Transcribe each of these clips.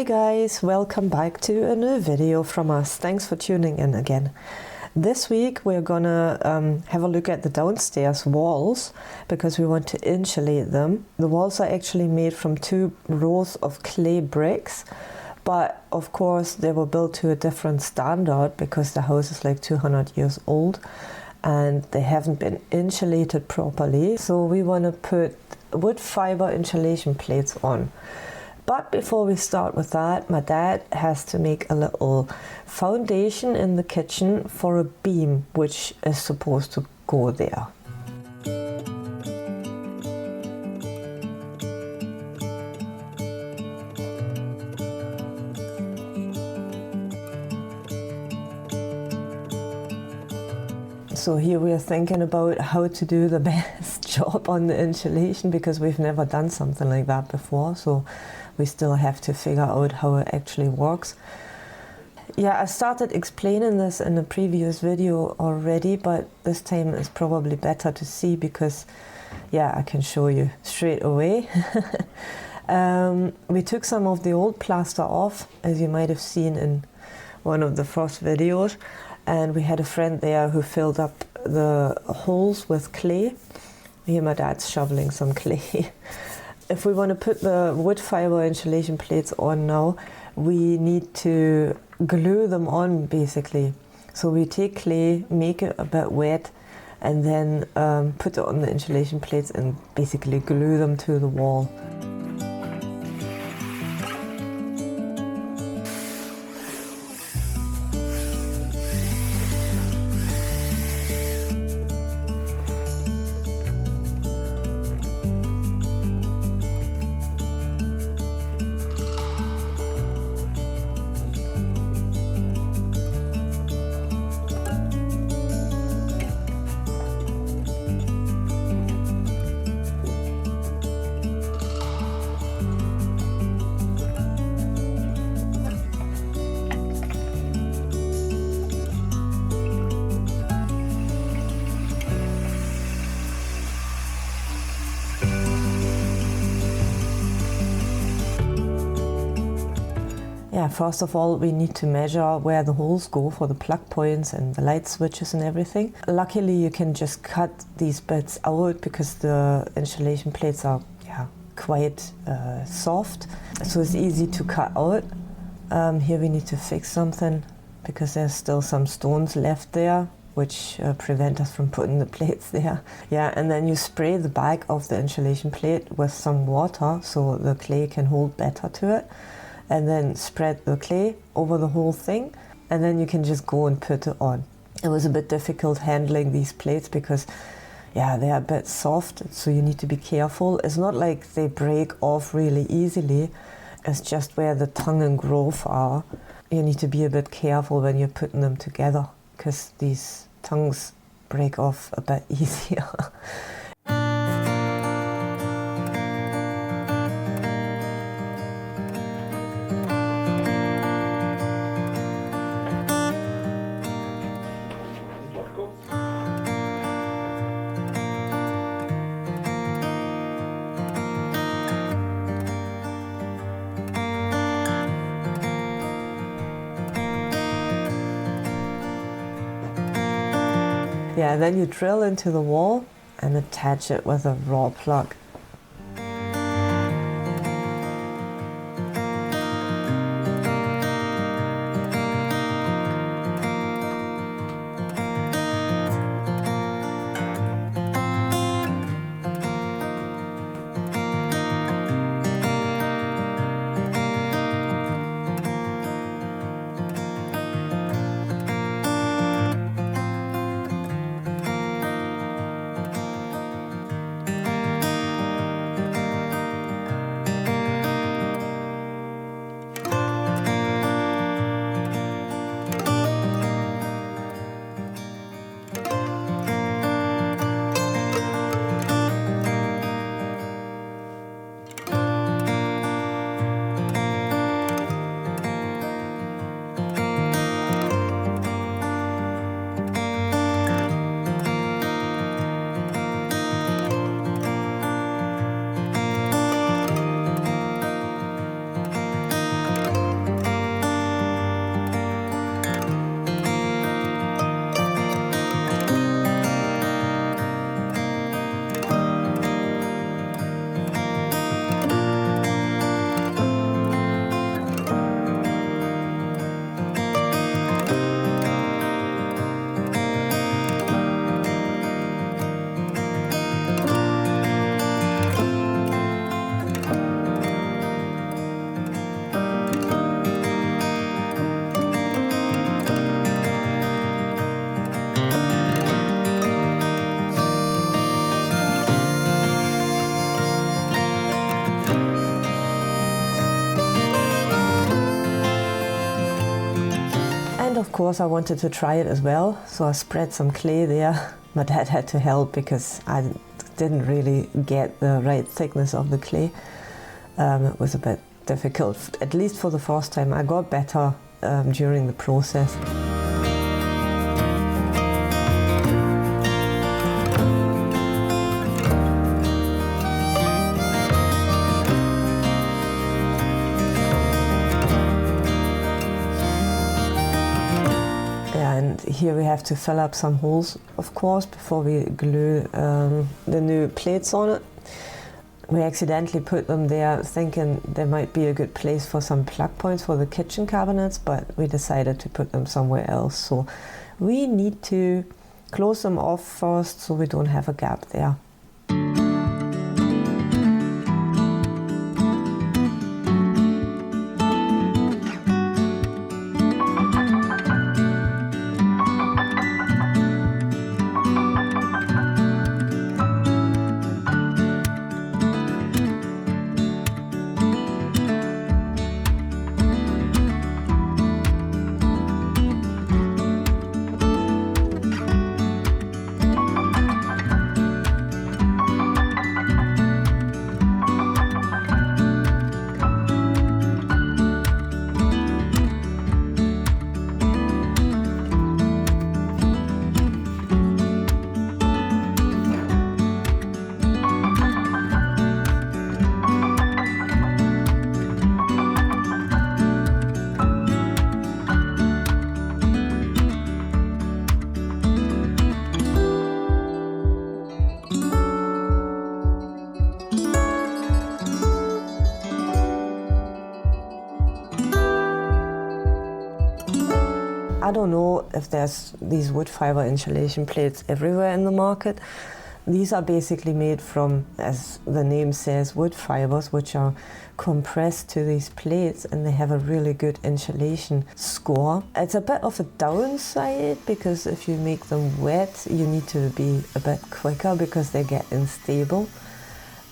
Hi guys, welcome back to a new video from us. Thanks for tuning in again. This week we're gonna have a look at the downstairs walls because we want to insulate them. The walls are actually made from 2 rows of clay bricks, but of course they were built to a different standard because the house is like 200 years old and they haven't been insulated properly. So we want to put wood fiber insulation plates on. But before we start with that, my dad has to make a little foundation in the kitchen for a beam which is supposed to go there. So here we are thinking about how to do the best job on the insulation because we've never done something like that before. So we still have to figure out how it actually works. Yeah, I started explaining this in a previous video already, but this time it's probably better to see because, yeah, I can show you straight away. We took some of the old plaster off, as you might have seen in one of the first videos, and we had a friend there who filled up the holes with clay. Here my dad's shoveling some clay. If we want to put the wood fiber insulation plates on now, we need to glue them on basically. So we take clay, make it a bit wet, and then put it on the insulation plates and basically glue them to the wall. Yeah, first of all, we need to measure where the holes go for the plug points and the light switches and everything. Luckily, you can just cut these bits out because the insulation plates are quite soft. So it's easy to cut out. Here we need to fix something because there's still some stones left there which prevent us from putting the plates there. Yeah, and then you spray the back of the insulation plate with some water so the clay can hold better to it. And then spread the clay over the whole thing, and then you can just go and put it on. It was a bit difficult handling these plates because, yeah, they are a bit soft, so you need to be careful. It's not like they break off really easily, it's just where the tongue and groove are. You need to be a bit careful when you're putting them together because these tongues break off a bit easier. Yeah, then you drill into the wall and attach it with a raw plug. of course I wanted to try it as well, so I spread some clay there. My dad had to help because I didn't really get the right thickness of the clay. It was a bit difficult, at least for the first time. I got better during the process. And here we have to fill up some holes, of course, before we glue the new plates on it. We accidentally put them there thinking there might be a good place for some plug points for the kitchen cabinets, but we decided to put them somewhere else. So we need to close them off first so we don't have a gap there. I don't know if there's these wood fiber insulation plates everywhere in the market. These are basically made from, as the name says, wood fibers, which are compressed to these plates, and they have a really good insulation score. It's a bit of a downside because if you make them wet, you need to be a bit quicker because they get unstable.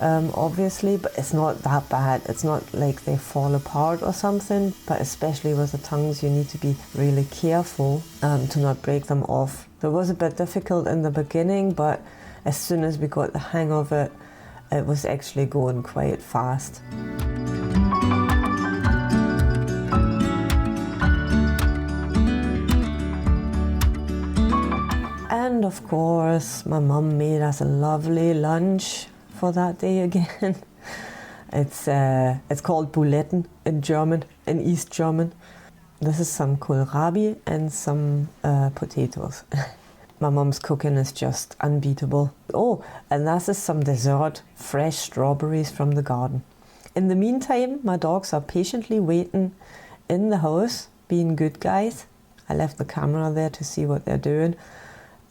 Obviously, but it's not that bad. It's not like they fall apart or something, but especially with the tongues you need to be really careful to not break them off. It was a bit difficult in the beginning, but as soon as we got the hang of it, it was actually going quite fast. And of course, my mum made us a lovely lunch for that day again. It's called Buletten in German, in East German. This is some kohlrabi and some potatoes. My mom's cooking is just unbeatable. Oh, and this is some dessert, fresh strawberries from the garden. In the meantime, my dogs are patiently waiting in the house, being good guys. I left the camera there to see what they're doing.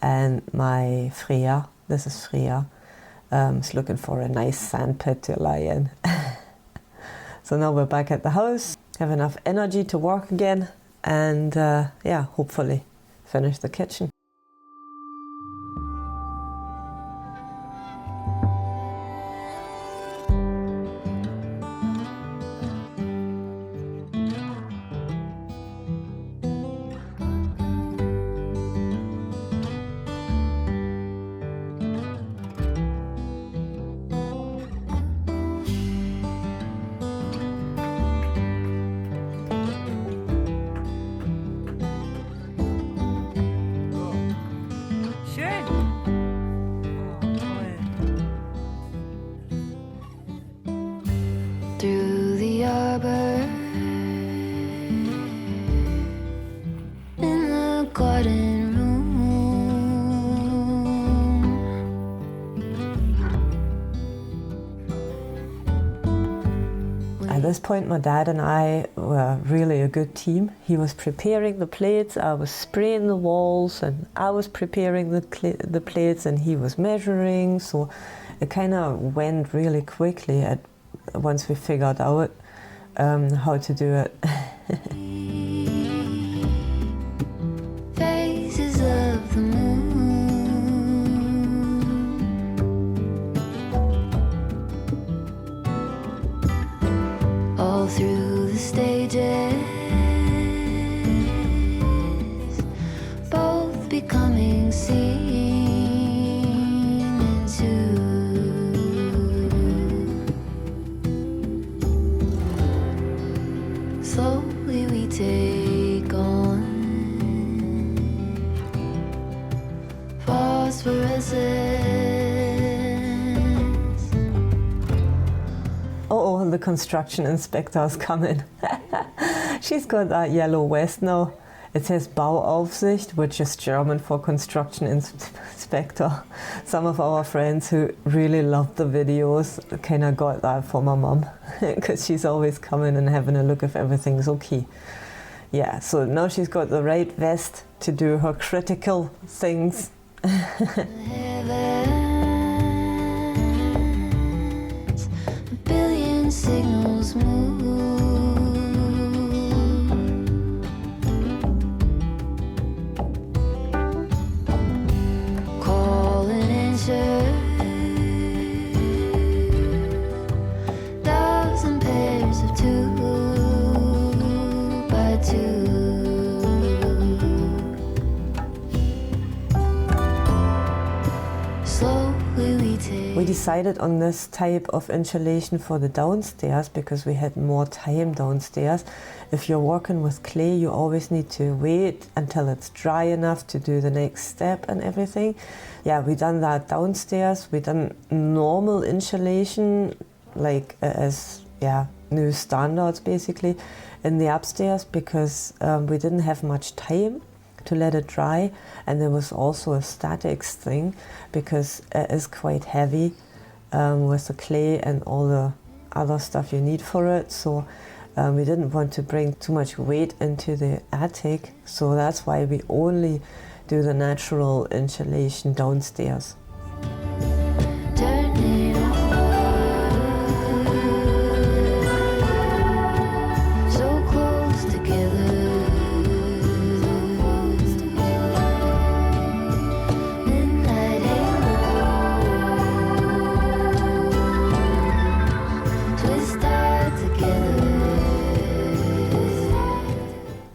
And my Freya, this is Freya, is looking for a nice sand pit to lie in. So now we're back at the house, have enough energy to work again, and yeah, hopefully finish the kitchen. Through the arbor, in the garden room. At this point, my dad and I were really a good team. He was preparing the plates, I was spraying the walls, and I was preparing the plates, and he was measuring. So it kind of went really quickly once we figured out how to do it. Phases of the moon, all through the stages, Oh, the construction inspector's coming. She's got that yellow vest now. It says Bauaufsicht, which is German for construction inspector. Some of our friends who really loved the videos kind of got that for my mum, because she's always coming and having a look if everything's okay. Yeah, so now she's got the right vest to do her critical things. Billion signals move. Call and answer. Thousand pairs of two by two. We decided on this type of insulation for the downstairs because we had more time downstairs. If you're working with clay, you always need to wait until it's dry enough to do the next step and everything. Yeah, we done that downstairs. We done normal insulation, like as new standards basically, in the upstairs because we didn't have much time to let it dry, and there was also a statics thing because it is quite heavy with the clay and all the other stuff you need for it, so we didn't want to bring too much weight into the attic, so that's why we only do the natural insulation downstairs.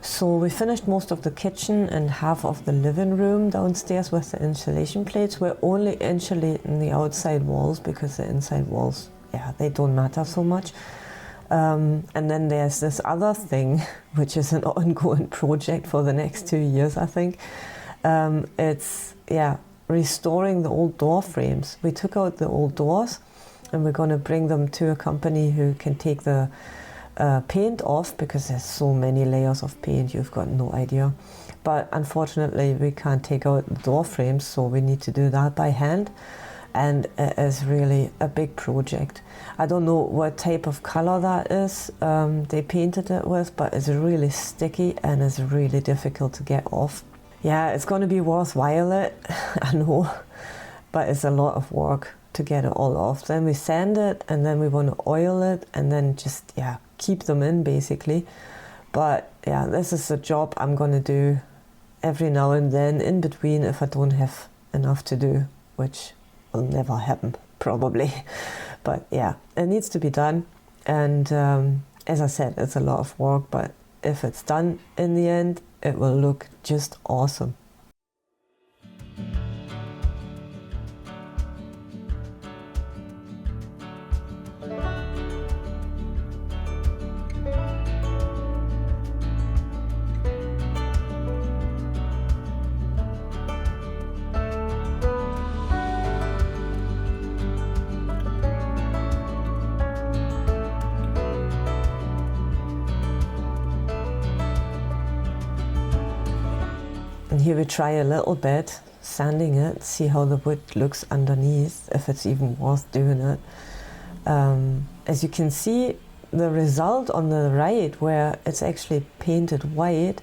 So we finished most of the kitchen and half of the living room downstairs with the insulation plates. We're only insulating the outside walls because the inside walls, they don't matter so much. And then there's this other thing, which is an ongoing project for the next 2 years, I think. It's restoring the old door frames. We took out the old doors and we're going to bring them to a company who can take the paint off because there's so many layers of paint, you've got no idea. But unfortunately we can't take out the door frames, so we need to do that by hand, and it is really a big project. I don't know what type of color that is they painted it with, but it's really sticky and it's really difficult to get off. Yeah, it's going to be worthwhile I know, but it's a lot of work to get it all off. Then we sand it and then we want to oil it and then just keep them in basically. But this is a job I'm going to do every now and then in between if I don't have enough to do, which will never happen probably. But it needs to be done, and as I said, it's a lot of work, but if it's done in the end, it will look just awesome. And here we try a little bit, sanding it, see how the wood looks underneath, if it's even worth doing it. As you can see, the result on the right, where it's actually painted white,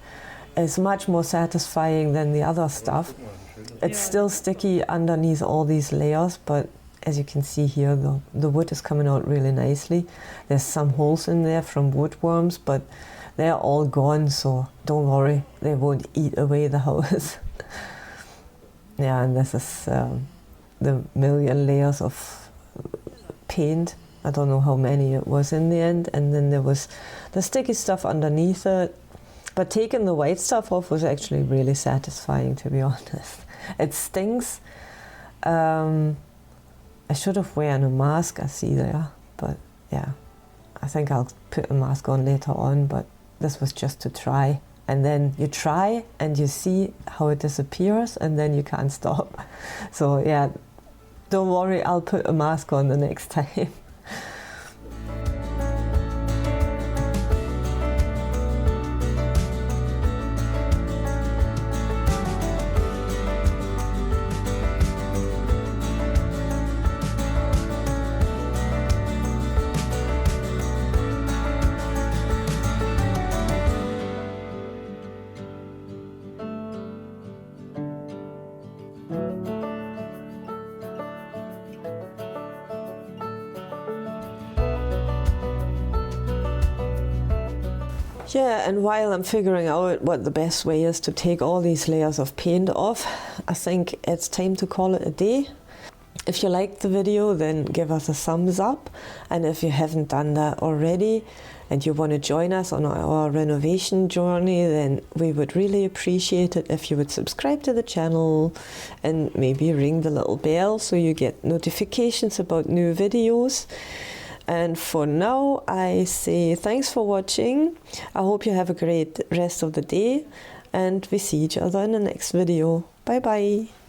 is much more satisfying than the other stuff. It's still sticky underneath all these layers, but as you can see here, the wood is coming out really nicely. There's some holes in there from woodworms, but they're all gone, so don't worry, they won't eat away the house. And this is the million layers of paint. I don't know how many it was in the end, and then there was the sticky stuff underneath it. But taking the white stuff off was actually really satisfying, to be honest. It stings. I should have worn a mask, I see there, but I think I'll put a mask on later on, but this was just to try and then you try and you see how it disappears, and then you can't stop. So yeah, don't worry, I'll put a mask on the next time. Yeah, and while I'm figuring out what the best way is to take all these layers of paint off, I think it's time to call it a day. If you liked the video, then give us a thumbs up, and if you haven't done that already and you want to join us on our renovation journey, then we would really appreciate it if you would subscribe to the channel and maybe ring the little bell so you get notifications about new videos. And for now, I say thanks for watching. I hope you have a great rest of the day, and we see each other in the next video. Bye bye.